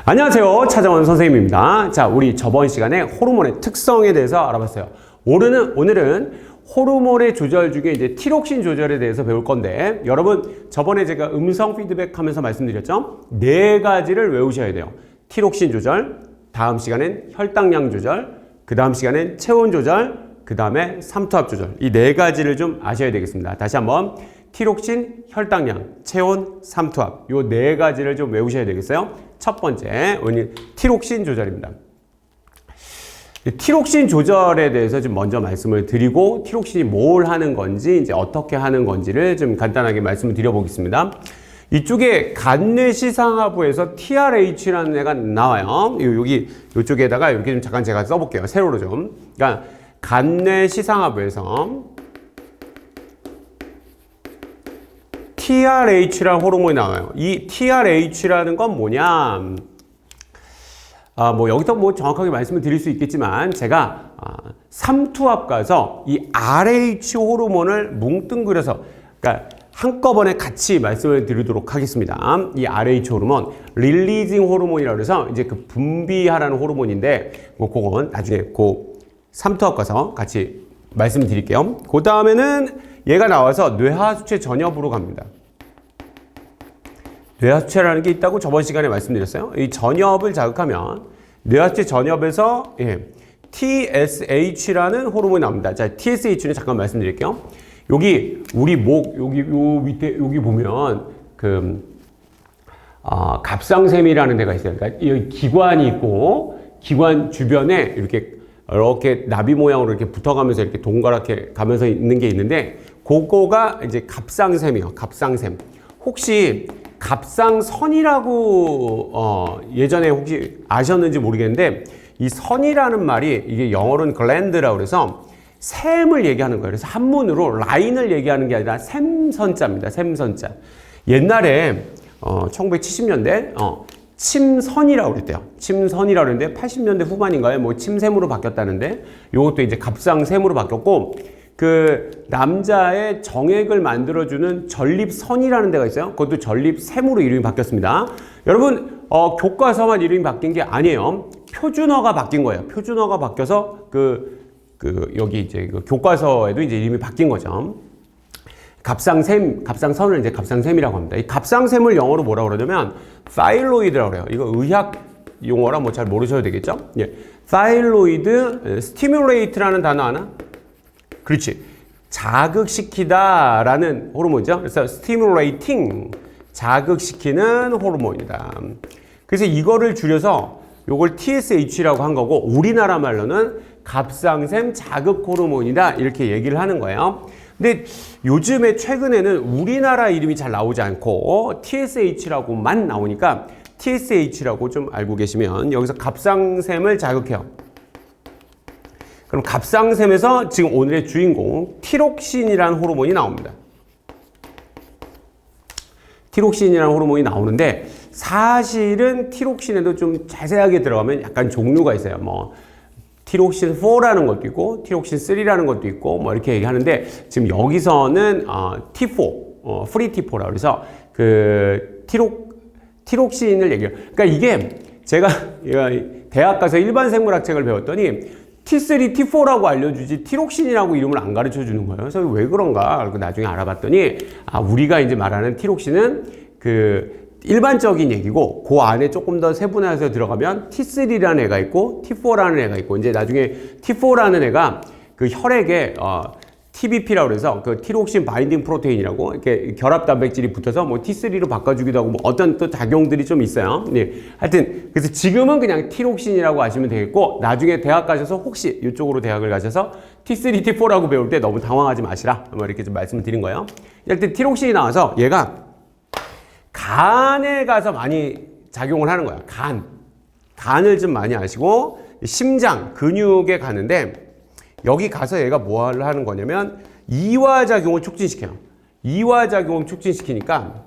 안녕하세요, 차정원 선생님입니다. 자, 우리 저번 시간에 호르몬의 특성에 대해서 알아봤어요. 오늘은 호르몬의 조절 중에 이제 티록신 조절에 대해서 배울 건데, 여러분 저번에 제가 음성 피드백 하면서 말씀드렸죠? 4가지를 외우셔야 돼요. 티록신 조절, 다음 시간엔 혈당량 조절, 그 다음 시간엔 체온 조절, 그 다음에 삼투압 조절. 이 4가지를 좀 아셔야 되겠습니다. 다시 한번 티록신, 혈당량, 체온, 삼투압, 요 4가지를 좀 외우셔야 되겠어요. 첫 번째, 오늘 티록신 조절입니다. 티록신 조절에 대해서 좀 먼저 말씀을 드리고, 티록신이 뭘 하는 건지, 이제 어떻게 하는 건지를 좀 간단하게 말씀을 드려보겠습니다. 이쪽에 간뇌시상하부에서 TRH라는 애가 나와요. 요쪽에다가 이렇게 좀 잠깐 제가 써볼게요. 세로로 좀. 그러니까 간뇌시상하부에서 TRH라는 호르몬이 나와요. 이 TRH라는 건 뭐냐? 여기서 정확하게 말씀을 드릴 수 있겠지만, 제가 삼투압 가서 이 RH 호르몬을 뭉뚱그려서, 그러니까 한꺼번에 같이 말씀을 드리도록 하겠습니다. 이 RH 호르몬, 릴리징 호르몬이라고 해서 이제 그 분비하라는 호르몬인데, 그건 나중에 삼투압 가서 같이 말씀을 드릴게요. 그 다음에는 얘가 나와서 뇌하수체 전엽으로 갑니다. 뇌하수체라는 게 있다고 저번 시간에 말씀드렸어요. 이 전엽을 자극하면 뇌하수체 전엽에서 TSH라는 호르몬이 나옵니다. 자, TSH는 잠깐 말씀드릴게요. 여기 우리 목 여기 요 밑에 여기 보면 갑상샘이라는 데가 있어요. 그러니까 이 기관이 있고 기관 주변에 이렇게 나비 모양으로 이렇게 붙어가면서 이렇게 동그랗게 가면서 있는 게 있는데, 그거가 이제 갑상샘이에요. 갑상샘. 혹시 갑상선이라고 예전에 혹시 아셨는지 모르겠는데, 이 선이라는 말이 이게 영어로는 글랜드라고 그래서 샘을 얘기하는 거예요. 그래서 한문으로 라인을 얘기하는 게 아니라 샘선자입니다. 샘선자. 옛날에 1970년대 침선이라고 그랬대요. 침선이라고 그랬는데 80년대 후반인가요? 침샘으로 바뀌었다는데, 요것도 이제 갑상샘으로 바뀌었고, 그 남자의 정액을 만들어주는 전립선이라는 데가 있어요. 그것도 전립샘으로 이름이 바뀌었습니다. 여러분, 교과서만 이름이 바뀐 게 아니에요. 표준어가 바뀐 거예요. 표준어가 바뀌어서 여기 이제 교과서에도 이제 이름이 바뀐 거죠. 갑상선을 이제 갑상샘이라고 합니다. 이 갑상샘을 영어로 뭐라고 그러냐면 타일로이드라고 그래요. 이거 의학 용어라 잘 모르셔도 되겠죠? 예. 타일로이드 스티뮬레이트라는 단어 하나? 그렇지. 자극시키다 라는 호르몬이죠. 그래서 stimulating, 자극시키는 호르몬이다. 그래서 이거를 줄여서 요걸 TSH라고 한 거고, 우리나라 말로는 갑상샘 자극 호르몬이다 이렇게 얘기를 하는 거예요. 근데 요즘에 최근에는 우리나라 이름이 잘 나오지 않고 TSH라고만 나오니까 TSH라고 좀 알고 계시면, 여기서 갑상샘을 자극해요. 그럼 갑상샘에서 지금 오늘의 주인공 티록신이라는 호르몬이 나옵니다. 티록신이라는 호르몬이 나오는데, 사실은 티록신에도 좀 자세하게 들어가면 약간 종류가 있어요. 티록신 4라는 것도 있고 티록신 3라는 것도 있고 이렇게 얘기하는데, 지금 여기서는 T4, 프리 T4라고 해서 티록신을 얘기해요. 그러니까 이게 제가 대학 가서 일반 생물학책을 배웠더니 T3, T4라고 알려주지 티록신이라고 이름을 안 가르쳐 주는 거예요. 그래서 왜 그런가? 나중에 알아봤더니, 우리가 이제 말하는 티록신은 일반적인 얘기고, 그 안에 조금 더 세분화해서 들어가면 T3라는 애가 있고 T4라는 애가 있고, 이제 나중에 T4라는 애가 혈액에 TBP라고 해서 티록신 바인딩 프로테인이라고 이렇게 결합 단백질이 붙어서 T3로 바꿔주기도 하고 어떤 또 작용들이 좀 있어요. 네. 하여튼 그래서 지금은 그냥 티록신이라고 아시면 되겠고, 나중에 대학 가셔서 혹시 이쪽으로 대학을 가셔서 T3, T4라고 배울 때 너무 당황하지 마시라 이렇게 좀 말씀을 드린 거예요. 일단 티록신이 나와서 얘가 간에 가서 많이 작용을 하는 거야. 간을 좀 많이 아시고, 심장, 근육에 가는데, 여기 가서 얘가 뭘 하는 거냐면 이화작용을 촉진시켜요. 이화작용을 촉진시키니까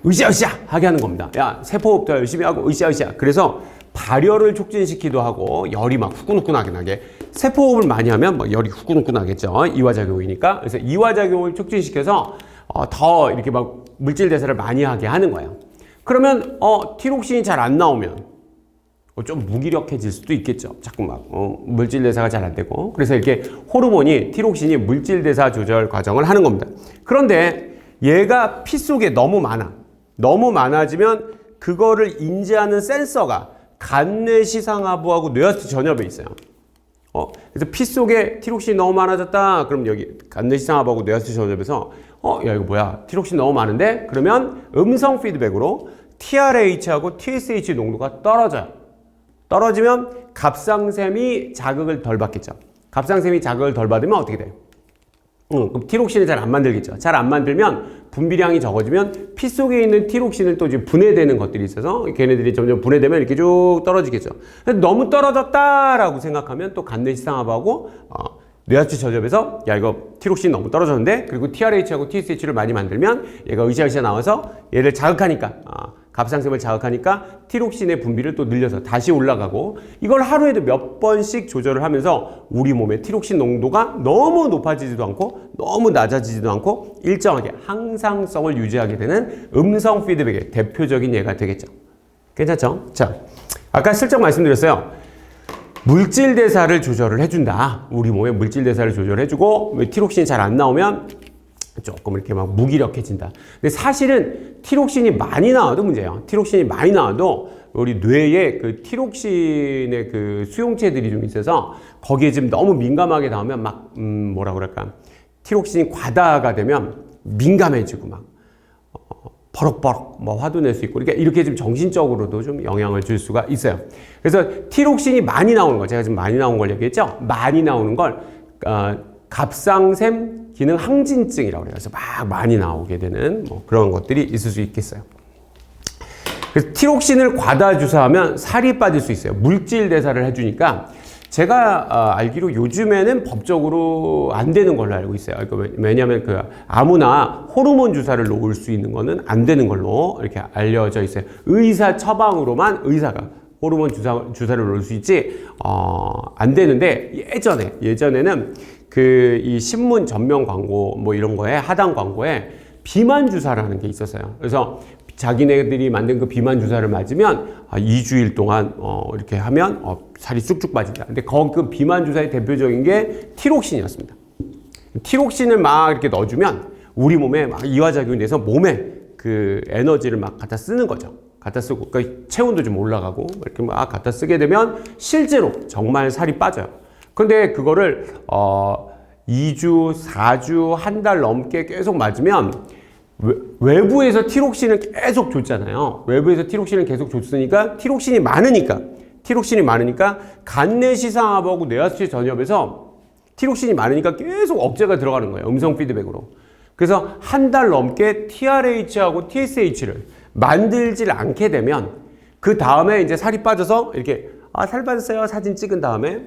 으쌰으쌰 하게 하는 겁니다. 야, 세포 더 열심히 하고 으쌰으쌰. 그래서 발열을 촉진시키기도 하고, 열이 막 후끈후끈하게 나게. 세포호흡을 많이 하면 열이 후끈후끈하겠죠. 이화작용이니까. 그래서 이화작용을 촉진시켜서 더 이렇게 막 물질 대사를 많이 하게 하는 거예요. 그러면 티록신이 잘 안 나오면 좀 무기력해질 수도 있겠죠. 자꾸 막 물질 대사가 잘 안 되고. 그래서 이렇게 호르몬이 티록신이 물질 대사 조절 과정을 하는 겁니다. 그런데 얘가 피 속에 너무 많아. 너무 많아지면 그거를 인지하는 센서가 간내시상하부하고 뇌하수체 전엽에 있어요. 그래서 피 속에 티록신이 너무 많아졌다. 그럼 여기 간내시상하부하고 뇌하수체 전엽에서 야 이거 뭐야? 티록신 너무 많은데? 그러면 음성 피드백으로 TRH하고 TSH 농도가 떨어져요. 떨어지면 갑상샘이 자극을 덜 받겠죠. 갑상샘이 자극을 덜 받으면 어떻게 돼요? 그럼 티록신을 잘 안 만들겠죠. 잘 안 만들면 분비량이 적어지면 피 속에 있는 티록신을 또 지금 분해되는 것들이 있어서 걔네들이 점점 분해되면 이렇게 쭉 떨어지겠죠. 너무 떨어졌다라고 생각하면 또 간내시상하부하고 뇌하수체 전엽에서 야 이거 티록신 너무 떨어졌는데 그리고 TRH하고 TSH를 많이 만들면 얘가 으쌰으쌰 나와서 얘를 자극하니까 갑상샘을 자극하니까 티록신의 분비를 또 늘려서 다시 올라가고 이걸 하루에도 몇 번씩 조절을 하면서 우리 몸의 티록신 농도가 너무 높아지지도 않고 너무 낮아지지도 않고 일정하게 항상성을 유지하게 되는 음성 피드백의 대표적인 예가 되겠죠. 괜찮죠? 자, 아까 슬쩍 말씀드렸어요. 물질 대사를 조절을 해준다. 우리 몸의 물질 대사를 조절해주고 티록신이 잘 안 나오면 조금 이렇게 막 무기력해진다. 근데 사실은 티록신이 많이 나와도 문제예요. 티록신이 많이 나와도 우리 뇌에 그 티록신의 그 수용체들이 좀 있어서 거기에 지금 너무 민감하게 나오면 막 뭐라 그럴까? 티록신이 과다가 되면 민감해지고 막 버럭버럭 뭐 화도 낼 수 있고 이렇게 좀 정신적으로도 좀 영향을 줄 수가 있어요. 그래서 티록신이 많이 나오는 거, 제가 지금 많이 나온 걸 얘기했죠. 많이 나오는 걸 갑상샘 기능 항진증이라고 그래요. 그래서 막 많이 나오게 되는 뭐 그런 것들이 있을 수 있겠어요. 그래서 티록신을 과다 주사하면 살이 빠질 수 있어요. 물질 대사를 해주니까 제가 알기로 요즘에는 법적으로 안 되는 걸로 알고 있어요. 그러니까 왜냐하면 그 아무나 호르몬 주사를 놓을 수 있는 거는 안 되는 걸로 이렇게 알려져 있어요. 의사 처방으로만 의사가 호르몬 주사를 놓을 수 있지 안 되는데 예전에는 그 이 신문 전면 광고 뭐 이런 거에 하단 광고에 비만 주사라는 게 있었어요. 그래서 자기네들이 만든 그 비만 주사를 맞으면 2주일 동안 이렇게 하면 살이 쑥쑥 빠진다. 근데 그 비만 주사의 대표적인 게 티록신이었습니다. 티록신을 막 이렇게 넣어주면 우리 몸에 막 이화작용이 돼서 몸에 그 에너지를 막 갖다 쓰는 거죠. 갖다 쓰고 그러니까 체온도 좀 올라가고 이렇게 막 갖다 쓰게 되면 실제로 정말 살이 빠져요. 근데 그거를 2주, 4주, 한 달 넘게 계속 맞으면 외부에서 티록신을 계속 줬잖아요. 외부에서 티록신을 계속 줬으니까 티록신이 많으니까 간내시상하부하고 뇌하수체 전엽에서 티록신이 많으니까 계속 억제가 들어가는 거예요. 음성 피드백으로. 그래서 한 달 넘게 TRH하고 TSH를 만들질 않게 되면 그 다음에 이제 살이 빠져서 이렇게 살 빠졌어요 사진 찍은 다음에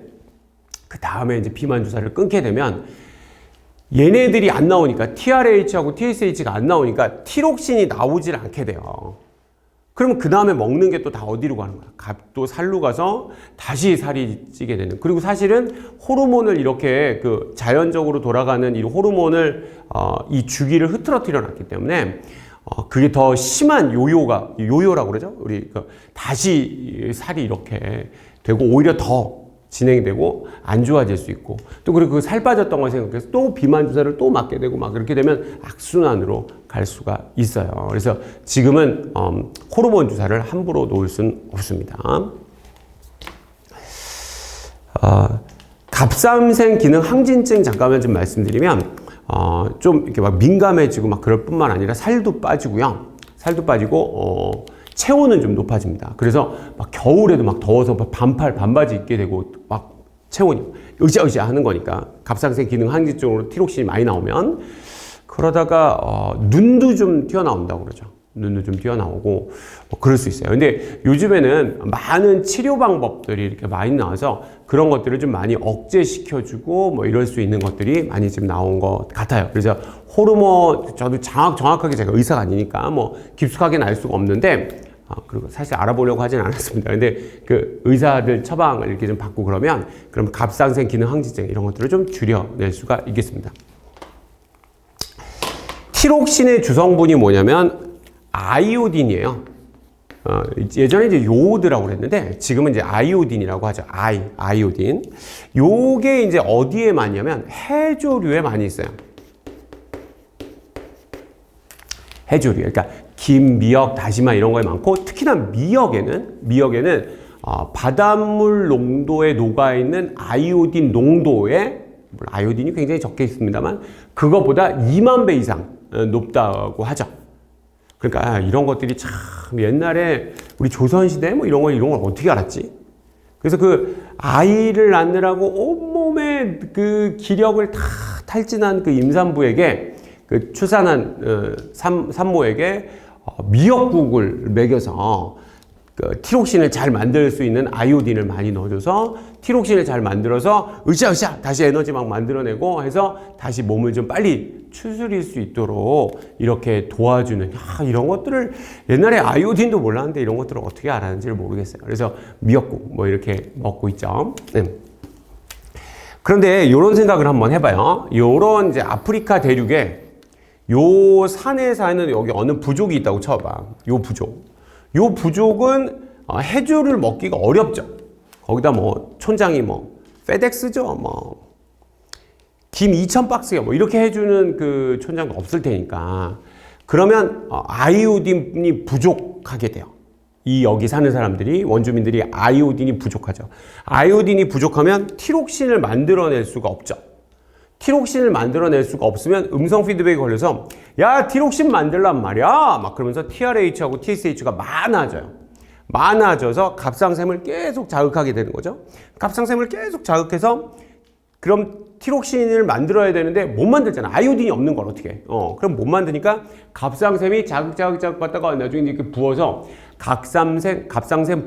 그 다음에 이제 비만 주사를 끊게 되면 얘네들이 안 나오니까 TRH하고 TSH가 안 나오니까 티록신이 나오질 않게 돼요. 그러면 그 다음에 먹는 게 또 다 어디로 가는 거야? 또 살로 가서 다시 살이 찌게 되는. 그리고 사실은 호르몬을 이렇게 그 자연적으로 돌아가는 이 호르몬을 이 주기를 흐트러뜨려 놨기 때문에 그게 더 심한 요요라고 그러죠? 우리 다시 살이 이렇게 되고 오히려 더 진행되고 안 좋아질 수 있고 또 그리고 그 살 빠졌던 걸 생각해서 또 비만 주사를 또 맞게 되고 막 그렇게 되면 악순환으로 갈 수가 있어요. 그래서 지금은 호르몬 주사를 함부로 놓을 수는 없습니다. 갑상샘 기능 항진증 잠깐만 좀 말씀드리면 좀 이렇게 막 민감해지고 막 그럴 뿐만 아니라 살도 빠지고요. 살도 빠지고 체온은 좀 높아집니다. 그래서 막 겨울에도 막 더워서 반팔, 반바지 입게 되고 막 체온이 으쌰으쌰 하는 거니까 갑상샘 기능 항진증으로 티록신이 많이 나오면 그러다가 눈도 좀 튀어나온다고 그러죠. 눈도 좀 튀어나오고 뭐 그럴 수 있어요. 근데 요즘에는 많은 치료 방법들이 이렇게 많이 나와서 그런 것들을 좀 많이 억제시켜주고 뭐 이럴 수 있는 것들이 많이 지금 나온 것 같아요. 그래서 호르몬 저도 정확하게 제가 의사가 아니니까 뭐 깊숙하게는 알 수가 없는데 그리고 사실 알아보려고 하진 않았습니다. 근데 그 의사들 처방을 이렇게 좀 받고 그러면 갑상샘 기능 항진증 이런 것들을 좀 줄여낼 수가 있겠습니다. 티록신의 주성분이 뭐냐면 아이오딘이에요. 예전에 이제 요오드라고 그랬는데 지금은 이제 아이오딘이라고 하죠. 아이오딘. 요게 이제 어디에 많냐면 해조류에 많이 있어요. 해조류. 그러니까 김, 미역, 다시마 이런 거에 많고 특히나 미역에는 바닷물 농도에 녹아있는 아이오딘 농도에 아이오딘이 굉장히 적게 있습니다만 그거보다 2만 배 이상 높다고 하죠. 그러니까 이런 것들이 참 옛날에 우리 조선시대 뭐 이런 걸 어떻게 알았지? 그래서 그 아이를 낳느라고 온몸에 그 기력을 다 탈진한 그 임산부에게 그 출산한 산모에게 미역국을 먹여서 그 티록신을 잘 만들 수 있는 아이오딘을 많이 넣어줘서 티록신을 잘 만들어서 으쌰으쌰 다시 에너지 막 만들어내고 해서 다시 몸을 좀 빨리 추스릴 수 있도록 이렇게 도와주는 이런 것들을 옛날에 아이오딘도 몰랐는데 이런 것들을 어떻게 알았는지를 모르겠어요. 그래서 미역국 뭐 이렇게 먹고 있죠. 그런데 이런 생각을 한번 해봐요. 요런 이제 아프리카 대륙에 요 산에 사는 여기 어느 부족이 있다고 쳐봐. 요 부족은 해조를 먹기가 어렵죠. 거기다 뭐 촌장이 뭐 페덱스죠. 뭐 김 2,000박스야 뭐 이렇게 해주는 그 촌장도 없을 테니까 그러면 아이오딘이 부족하게 돼요. 이 여기 사는 사람들이 원주민들이 아이오딘이 부족하죠. 아이오딘이 부족하면 티록신을 만들어낼 수가 없죠. 티록신을 만들어낼 수가 없으면 음성 피드백이 걸려서 야 티록신 만들란 말이야 막 그러면서 TRH하고 TSH가 많아져서 갑상샘을 계속 자극하게 되는 거죠. 갑상샘을 계속 자극해서 그럼 티록신을 만들어야 되는데 못 만들잖아. 아이오딘이 없는 걸 어떻게 해? 그럼 못 만드니까 갑상샘이 자극 받다가 나중에 이렇게 부어서 갑상샘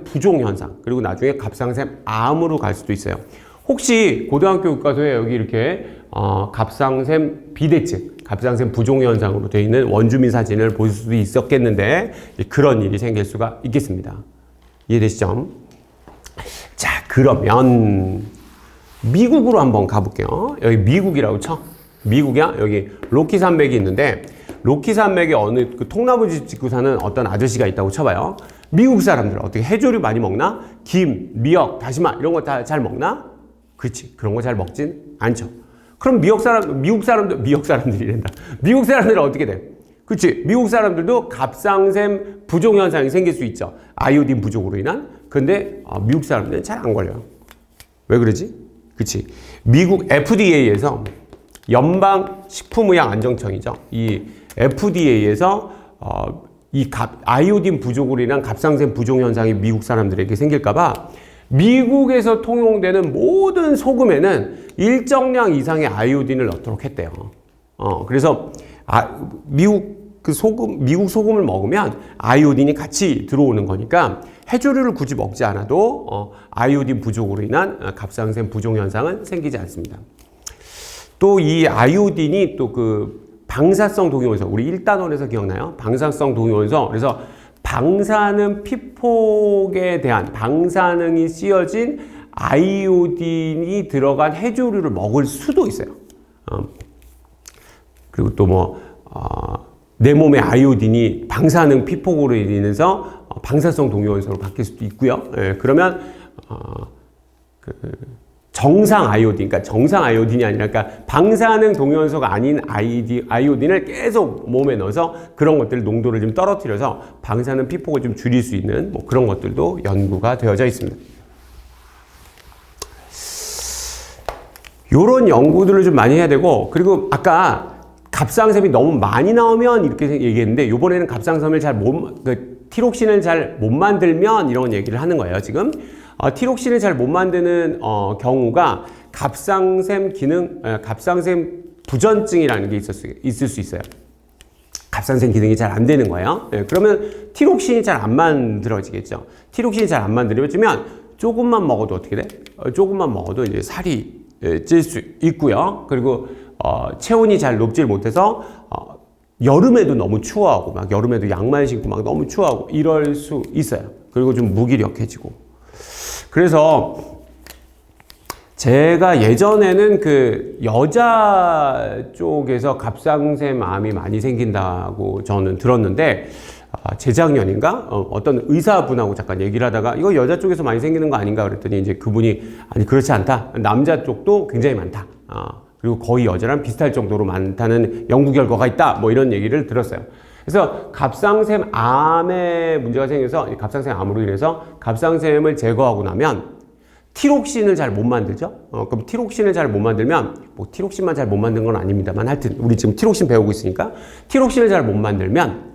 부종 현상 그리고 나중에 갑상샘 암으로 갈 수도 있어요. 혹시 고등학교 교과서에 여기 이렇게 갑상샘 비대증, 갑상샘 부종 현상으로 되어 있는 원주민 사진을 볼 수도 있었겠는데 그런 일이 생길 수가 있겠습니다. 이해되시죠? 자, 그러면 미국으로 한번 가볼게요. 여기 미국이라고 쳐. 미국이야? 여기 로키 산맥이 있는데 로키 산맥에 어느 그 통나무집 짓고 사는 어떤 아저씨가 있다고 쳐봐요. 미국 사람들 어떻게 해조류 많이 먹나? 김, 미역, 다시마 이런 거 다 잘 먹나? 그렇지. 그런 거 잘 먹진 않죠. 그럼 미국 사람들이란다. 미국 사람들은 어떻게 돼? 그렇지. 미국 사람들도 갑상샘 부종 현상이 생길 수 있죠. 아이오딘 부족으로 인한. 근데 미국 사람들은 잘 안 걸려요. 왜 그러지? 그렇지. 미국 FDA에서 연방식품의약안정청이죠. 이 FDA에서 아이오딘 부족으로 인한 갑상샘 부종 현상이 미국 사람들에게 생길까봐 미국에서 통용되는 모든 소금에는 일정량 이상의 아이오딘을 넣도록 했대요. 그래서 미국 소금을 먹으면 아이오딘이 같이 들어오는 거니까 해조류를 굳이 먹지 않아도 아이오딘 부족으로 인한 갑상샘 부종 현상은 생기지 않습니다. 또 이 아이오딘이 또 그 방사성 동위원소, 우리 1단원에서 기억나요? 방사성 동위원소. 그래서 방사능 피폭에 대한 방사능이 씌어진 아이오딘이 들어간 해조류를 먹을 수도 있어요. 그리고 또 내 몸에 아이오딘이 방사능 피폭으로 인해서 방사성 동위원소로 바뀔 수도 있고요. 그러면 정상 아이오딘, 그러니까 정상 아이오딘이 아니라 그러니까 방사능 동위원소가 아닌 아이오딘을 계속 몸에 넣어서 그런 것들 농도를 좀 떨어뜨려서 방사능 피폭을 좀 줄일 수 있는 뭐 그런 것들도 연구가 되어져 있습니다. 요런 연구들을 좀 많이 해야 되고, 그리고 아까 갑상샘이 너무 많이 나오면 이렇게 얘기했는데 요번에는 갑상샘을 티록신을 잘 못 만들면 이런 얘기를 하는 거예요, 지금. 티록신을 잘 못 만드는 경우가 갑상샘 부전증이라는 게 있을 수 있어요. 갑상샘 기능이 잘 안 되는 거예요. 그러면 티록신이 잘 안 만들어지겠죠. 티록신이 잘 안 만들어지면 조금만 먹어도 어떻게 돼? 조금만 먹어도 이제 살이 찔 수 있고요. 그리고 체온이 잘 높질 못해서 여름에도 너무 추워하고 막 여름에도 양말 신고 막 너무 추워하고 이럴 수 있어요. 그리고 좀 무기력해지고. 그래서 제가 예전에는 그 여자 쪽에서 갑상샘암이 많이 생긴다고 저는 들었는데 재작년인가 어떤 의사분하고 잠깐 얘기를 하다가 이거 여자 쪽에서 많이 생기는 거 아닌가 그랬더니 이제 그분이 아니 그렇지 않다. 남자 쪽도 굉장히 많다. 그리고 거의 여자랑 비슷할 정도로 많다는 연구 결과가 있다. 뭐 이런 얘기를 들었어요. 그래서 갑상샘암에 문제가 생겨서 갑상샘암으로 인해서 갑상샘을 제거하고 나면 티록신을 잘 못 만들죠? 그럼 티록신을 잘 못 만들면, 뭐 티록신만 잘 못 만든 건 아닙니다만 하여튼 우리 지금 티록신 배우고 있으니까 티록신을 잘 못 만들면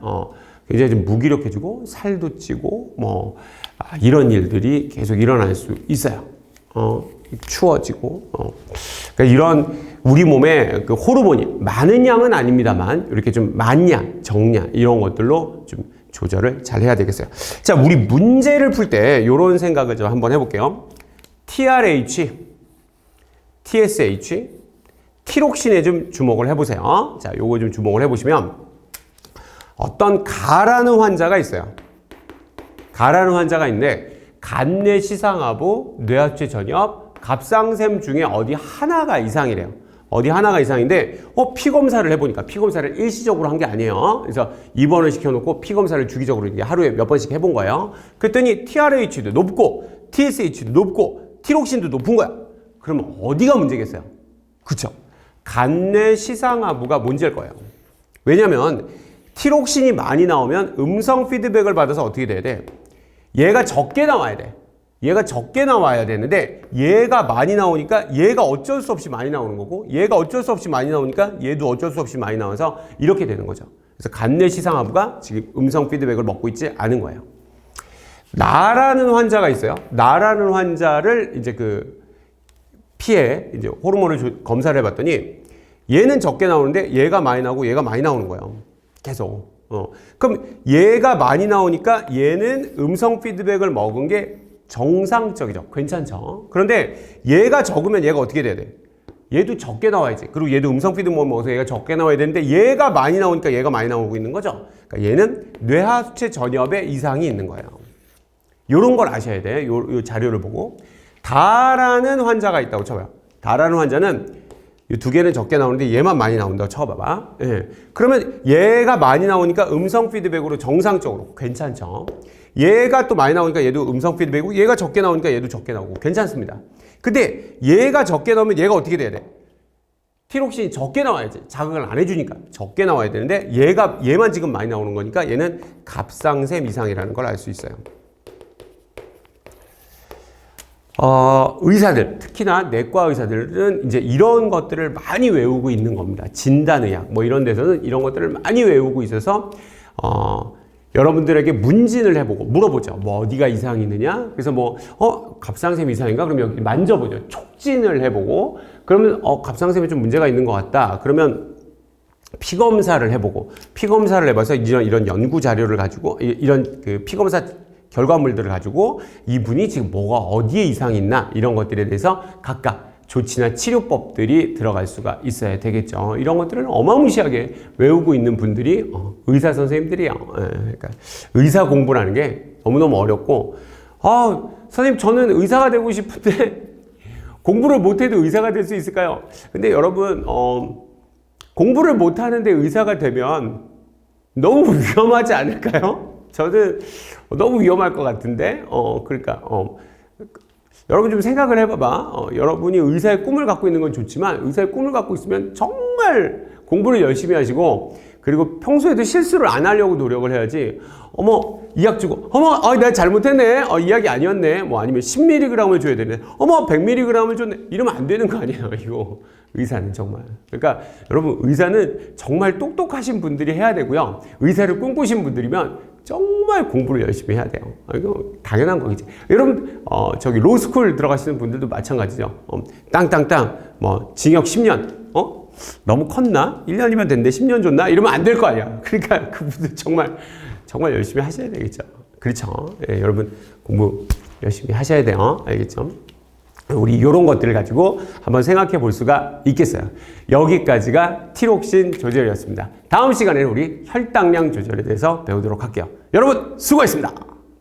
굉장히 좀 무기력해지고 살도 찌고 이런 일들이 계속 일어날 수 있어요. 추워지고 그러니까 이런 우리 몸에 그 호르몬이 많은 양은 아닙니다만 이렇게 좀 만량, 정량 이런 것들로 좀 조절을 잘 해야 되겠어요. 자, 우리 문제를 풀 때 이런 생각을 좀 한번 해볼게요. TRH, TSH, 티록신에 좀 주목을 해보세요. 자, 요거 좀 주목을 해보시면 어떤 가라는 환자가 있어요. 가라는 환자가 있는데 간내 시상하부, 뇌하체 전엽, 갑상샘 중에 어디 하나가 이상이래요. 어디 하나가 이상인데 피 검사를 해보니까 피 검사를 일시적으로 한 게 아니에요. 그래서 입원을 시켜놓고 피 검사를 주기적으로 하루에 몇 번씩 해본 거예요. 그랬더니 TRH도 높고 TSH도 높고 티록신도 높은 거야. 그러면 어디가 문제겠어요? 그쵸? 간내 시상하부가 문제일 거예요. 왜냐면 티록신이 많이 나오면 음성 피드백을 받아서 어떻게 돼야 돼? 얘가 적게 나와야 돼. 얘가 적게 나와야 되는데 얘가 많이 나오니까 얘가 어쩔 수 없이 많이 나오는 거고 얘가 어쩔 수 없이 많이 나오니까 얘도 어쩔 수 없이 많이 나와서 이렇게 되는 거죠. 그래서 간내 시상하부가 지금 음성 피드백을 먹고 있지 않은 거예요. 나라는 환자가 있어요. 나라는 환자를 이제 그 피에 이제 호르몬을 검사를 해봤더니 얘는 적게 나오는데 얘가 많이 나오고 얘가 많이 나오는 거예요. 계속. 그럼 얘가 많이 나오니까 얘는 음성 피드백을 먹은 게 정상적이죠. 괜찮죠. 그런데 얘가 적으면 얘가 어떻게 돼야 돼? 얘도 적게 나와야지. 그리고 얘도 음성 피드백 먹어서 얘가 적게 나와야 되는데 얘가 많이 나오니까 얘가 많이 나오고 있는 거죠. 그러니까 얘는 뇌하수체 전엽에 이상이 있는 거예요. 요런 걸 아셔야 돼. 요 자료를 보고. 다라는 환자가 있다고 쳐봐요. 다라는 환자는 이 두 개는 적게 나오는데 얘만 많이 나온다고 쳐봐봐. 예. 그러면 얘가 많이 나오니까 음성 피드백으로 정상적으로 괜찮죠. 얘가 또 많이 나오니까 얘도 음성 피드백이고 얘가 적게 나오니까 얘도 적게 나오고 괜찮습니다. 근데 얘가 적게 나오면 얘가 어떻게 돼야 돼? 티록신이 적게 나와야지. 자극을 안 해주니까 적게 나와야 되는데 얘만 지금 많이 나오는 거니까 얘는 갑상샘 이상이라는 걸 알 수 있어요. 의사들, 특히나 내과 의사들은 이제 이런 것들을 많이 외우고 있는 겁니다. 진단의학, 뭐 이런 데서는 이런 것들을 많이 외우고 있어서, 여러분들에게 문진을 해보고 물어보죠. 뭐 어디가 이상이 있느냐? 그래서 갑상샘 이상인가? 그러면 여기 만져보죠. 촉진을 해보고, 그러면, 갑상샘에 좀 문제가 있는 것 같다. 그러면 피검사를 해보고, 피검사를 해봐서 이런 연구 자료를 가지고, 이런 그 피검사 결과물들을 가지고 이분이 지금 뭐가 어디에 이상이 있나 이런 것들에 대해서 각각 조치나 치료법들이 들어갈 수가 있어야 되겠죠. 이런 것들을 어마무시하게 외우고 있는 분들이 의사 선생님들이에요. 그러니까 의사 공부라는 게 너무너무 어렵고 선생님 저는 의사가 되고 싶은데 공부를 못해도 의사가 될 수 있을까요? 근데 여러분 공부를 못하는데 의사가 되면 너무 위험하지 않을까요? 저는 너무 위험할 것 같은데, 그러니까, 여러분 좀 생각을 해봐봐. 여러분이 의사의 꿈을 갖고 있는 건 좋지만, 의사의 꿈을 갖고 있으면 정말 공부를 열심히 하시고, 그리고 평소에도 실수를 안 하려고 노력을 해야지, 이 약 주고, 내가 잘못했네. 이 약이 아니었네. 뭐 아니면 10mg을 줘야 되네. 100mg을 줬네. 이러면 안 되는 거 아니에요, 이거. 의사는 정말. 그러니까 여러분, 의사는 정말 똑똑하신 분들이 해야 되고요. 의사를 꿈꾸신 분들이면 정말 공부를 열심히 해야 돼요. 이거 당연한 거겠지. 여러분, 저기 로스쿨 들어가시는 분들도 마찬가지죠. 땅땅땅, 징역 10년. 너무 컸나? 1년이면 됐는데 10년 줬나? 이러면 안 될 거 아니야. 그러니까 그분들 정말 열심히 하셔야 되겠죠. 그렇죠. 예, 여러분 공부 열심히 하셔야 돼요. 알겠죠? 우리 이런 것들을 가지고 한번 생각해 볼 수가 있겠어요. 여기까지가 티록신 조절이었습니다. 다음 시간에는 우리 혈당량 조절에 대해서 배우도록 할게요. 여러분 수고했습니다.